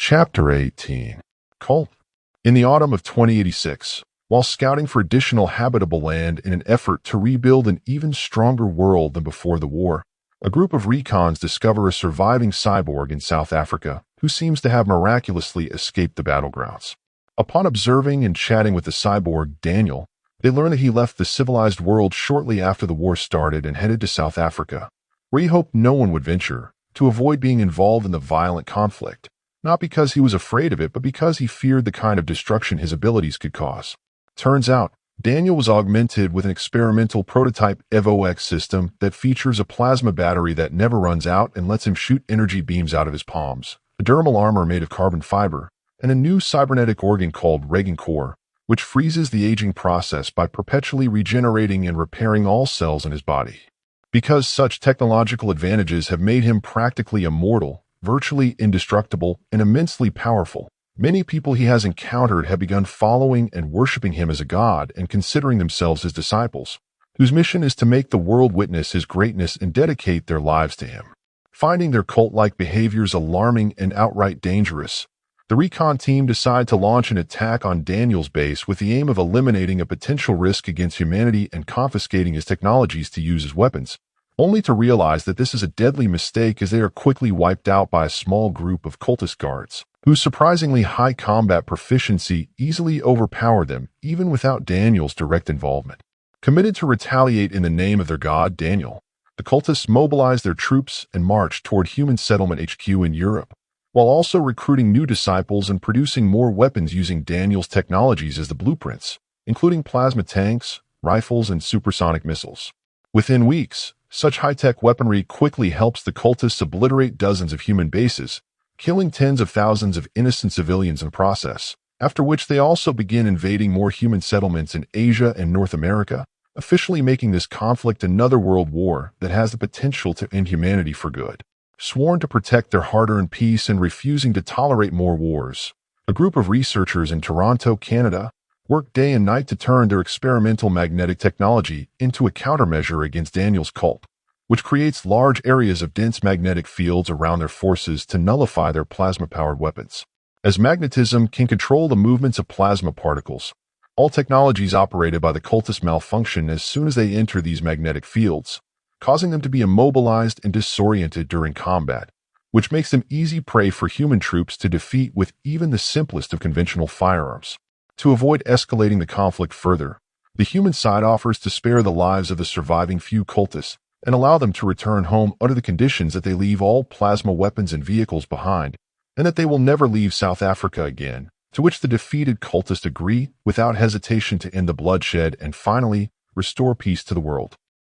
Chapter 18. Cult. In the autumn of 2086, while scouting for additional habitable land in an effort to rebuild an even stronger world than before the war, a group of recons discover a surviving cyborg in South Africa who seems to have miraculously escaped the battlegrounds. Upon observing and chatting with the cyborg, Daniel, they learn that he left the civilized world shortly after the war started and headed to South Africa, where he hoped no one would venture, to avoid being involved in the violent conflict. Not because he was afraid of it, but because he feared the kind of destruction his abilities could cause. Turns out, Daniel was augmented with an experimental prototype EVO-X system that features a plasma battery that never runs out and lets him shoot energy beams out of his palms, a dermal armor made of carbon fiber, and a new cybernetic organ called Reagan Core, which freezes the aging process by perpetually regenerating and repairing all cells in his body. Because such technological advantages have made him practically immortal, virtually indestructible, and immensely powerful, many people he has encountered have begun following and worshiping him as a god and considering themselves his disciples, whose mission is to make the world witness his greatness and dedicate their lives to him. Finding their cult-like behaviors alarming and outright dangerous, the recon team decide to launch an attack on Daniel's base with the aim of eliminating a potential risk against humanity and confiscating his technologies to use as weapons, only to realize that this is a deadly mistake as they are quickly wiped out by a small group of cultist guards, whose surprisingly high combat proficiency easily overpower them even without Daniel's direct involvement. Committed to retaliate in the name of their god, Daniel, the cultists mobilize their troops and march toward Human Settlement HQ in Europe, while also recruiting new disciples and producing more weapons using Daniel's technologies as the blueprints, including plasma tanks, rifles, and supersonic missiles. Within weeks, such high-tech weaponry quickly helps the cultists obliterate dozens of human bases, killing tens of thousands of innocent civilians in the process, after which they also begin invading more human settlements in Asia and North America, officially making this conflict another world war that has the potential to end humanity for good. Sworn to protect their hard-earned peace and refusing to tolerate more wars, a group of researchers in Toronto, Canada, work day and night to turn their experimental magnetic technology into a countermeasure against Daniel's cult, which creates large areas of dense magnetic fields around their forces to nullify their plasma-powered weapons. As magnetism can control the movements of plasma particles, all technologies operated by the cultists malfunction as soon as they enter these magnetic fields, causing them to be immobilized and disoriented during combat, which makes them easy prey for human troops to defeat with even the simplest of conventional firearms. To avoid escalating the conflict further, the human side offers to spare the lives of the surviving few cultists and allow them to return home under the conditions that they leave all plasma weapons and vehicles behind, and that they will never leave South Africa again, to which the defeated cultists agree without hesitation to end the bloodshed and finally restore peace to the world.